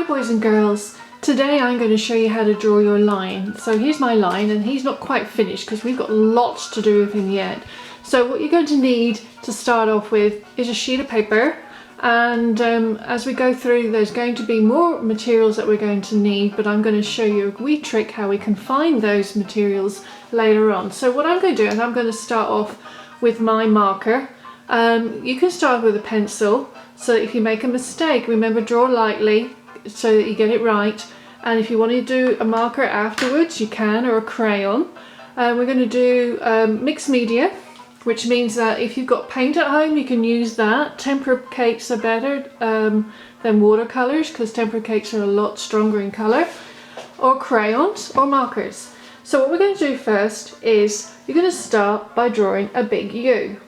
Hi boys and girls, today I'm going to show you how to draw your line. So here's my line, and he's not quite finished because we've got lots to do with him yet. So what you're going to need to start off with is a sheet of paper, and as we go through there's going to be more materials that we're going to need, but I'm going to show you a wee trick how we can find those materials later on. So what I'm going to do is I'm going to start off with my marker. You can start with a pencil, so that if you make a mistake, remember, draw lightly so that you get it right. And if you want to do a marker afterwards, you can, or a crayon. We're going to do mixed media, which means that if you've got paint at home, you can use that. Tempera cakes are better than watercolors because tempera cakes are a lot stronger in color, or crayons or markers. So what we're going to do first is you're going to start by drawing a big U.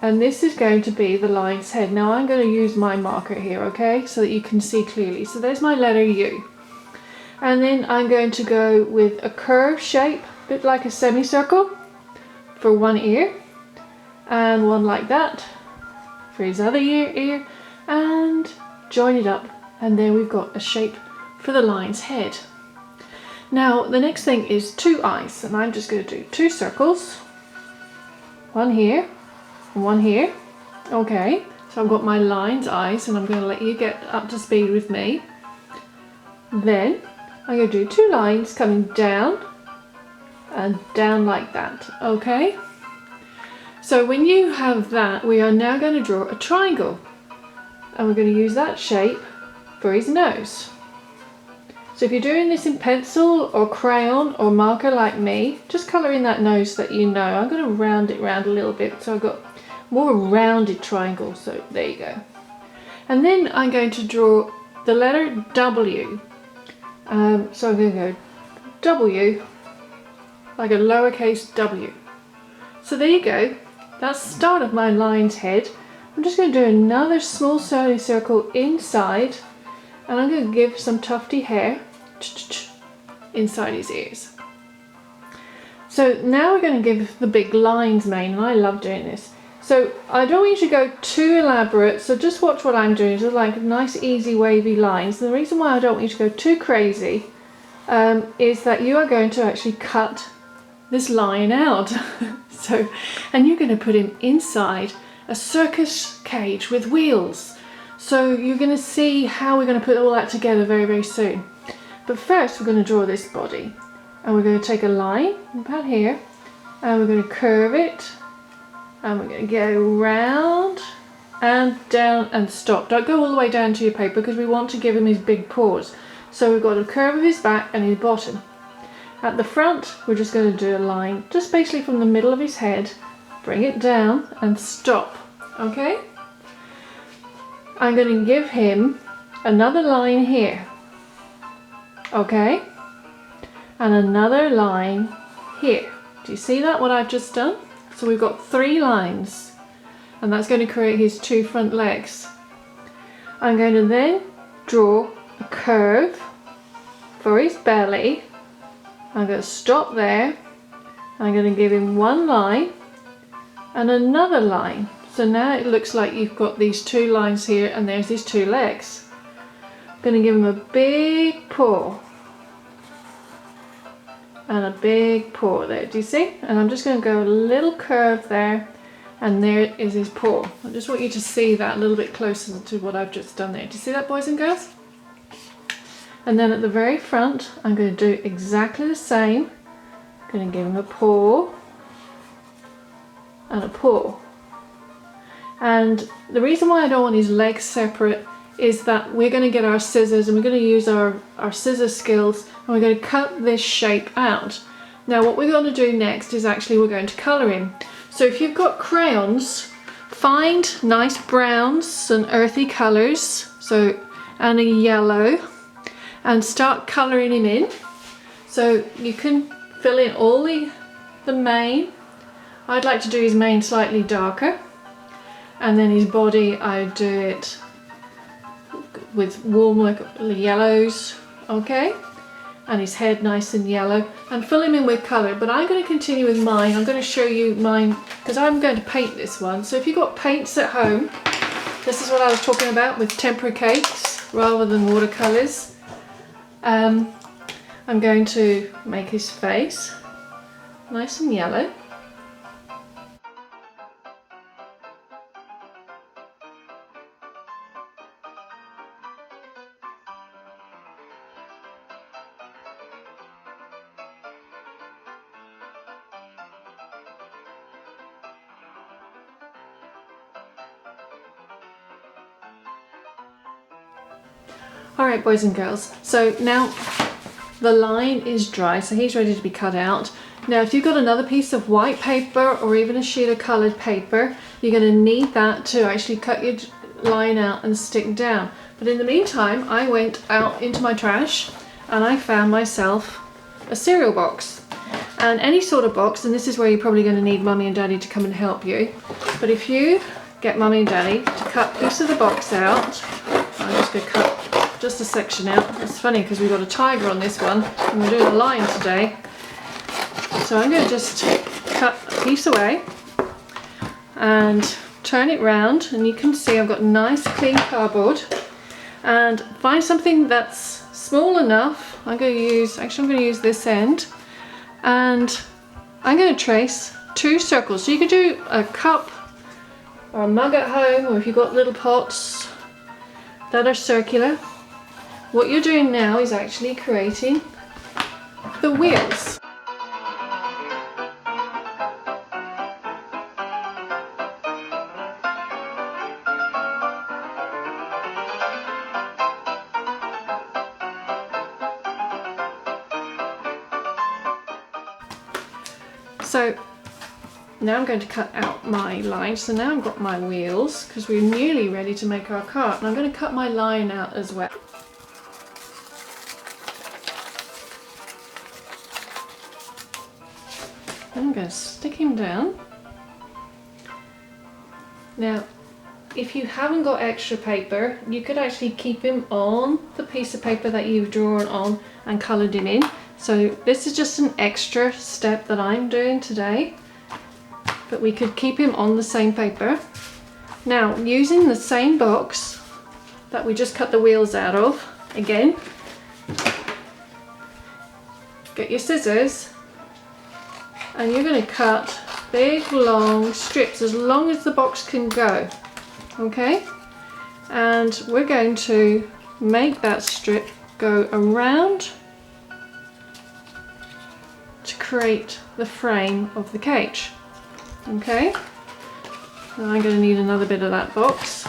And this is going to be the line's head. Now I'm going to use my marker here, okay, so that you can see clearly. So there's my letter U. And then I'm going to go with a curve shape, a bit like a semicircle for one ear, and one like that for his other ear, and join it up. And then we've got a shape for the line's head. Now the next thing is two eyes, and I'm just going to do two circles, one here, one here. Okay, so I've got my line's eyes, and I'm going to let you get up to speed with me. Then I'm going to do two lines coming down and down like that. Okay, so when you have that, we are now going to draw a triangle, and we're going to use that shape for his nose. So if you're doing this in pencil or crayon or marker like me, just colour in that nose that you know. I'm going to round it round a little bit, so I've got more rounded triangle, so there you go. And then I'm going to draw the letter W. So I'm going to go W, like a lowercase w. So there you go, that's the start of my line's head. I'm just going to do another small semicircle inside, and I'm going to give some tufty hair inside his ears. So now we're going to give the big lines mane, and I love doing this. So I don't want you to go too elaborate, so just watch what I'm doing. Just like nice easy wavy lines. And the reason why I don't want you to go too crazy is that you are going to actually cut this line out. And you're going to put him inside a circus cage with wheels. So you're going to see how we're going to put all that together very, very soon. But first we're going to draw this body, and we're going to take a line about here, and we're going to curve it. And we're going to go round and down and stop. Don't go all the way down to your paper because we want to give him his big paws. So we've got a curve of his back and his bottom. At the front, we're just going to do a line just basically from the middle of his head, bring it down and stop. Okay? I'm going to give him another line here. Okay? And another line here. Do you see that, what I've just done? So we've got three lines, and that's going to create his two front legs. I'm going to then draw a curve for his belly. I'm going to stop there. I'm going to give him one line and another line. So now it looks like you've got these two lines here, and there's his two legs. I'm going to give him a big paw. And a big paw there, do you see? And I'm just going to go a little curve there, and there is his paw. I just want you to see that a little bit closer to what I've just done there. Do you see that, boys and girls? And then at the very front, I'm going to do exactly the same. I'm going to give him a paw and a paw. And the reason why I don't want his legs separate is that we're going to get our scissors, and we're going to use our scissor skills, and we're going to cut this shape out. Now what we're going to do next is actually we're going to colour him. So if you've got crayons, find nice browns and earthy colours, and a yellow, and start colouring him in. So you can fill in all the mane. I'd like to do his mane slightly darker, and then his body I do it with warm like yellows, okay, and his head nice and yellow, and fill him in with colour. But I'm going to continue with mine. I'm going to show you mine because I'm going to paint this one. So if you've got paints at home, this is what I was talking about with tempera cakes rather than watercolours. I'm going to make his face nice and yellow. Alright boys and girls, so now the line is dry, so he's ready to be cut out. Now if you've got another piece of white paper or even a sheet of coloured paper, you're going to need that to actually cut your line out and stick down. But in the meantime, I went out into my trash and I found myself a cereal box. And any sort of box, and this is where you're probably going to need Mummy and Daddy to come and help you. But if you get Mummy and Daddy to cut a piece of the box out, I'm just going to cut just a section out. It's funny because we've got a tiger on this one and we're doing a lion today. So I'm going to just cut a piece away and turn it round, and you can see I've got nice clean cardboard, and find something that's small enough. I'm going to use this end, and I'm going to trace 2 circles. So you could do a cup or a mug at home, or if you've got little pots that are circular. What you're doing now is actually creating the wheels. So now I'm going to cut out my line. So now I've got my wheels because we're nearly ready to make our cart. And I'm going to cut my line out as well. I'm going to stick him down. Now, if you haven't got extra paper, you could actually keep him on the piece of paper that you've drawn on and coloured him in. So this is just an extra step that I'm doing today, but we could keep him on the same paper. Now, using the same box that we just cut the wheels out of, again, get your scissors, and you're going to cut big long strips as long as the box can go, okay? And we're going to make that strip go around to create the frame of the cage, okay? And I'm going to need another bit of that box.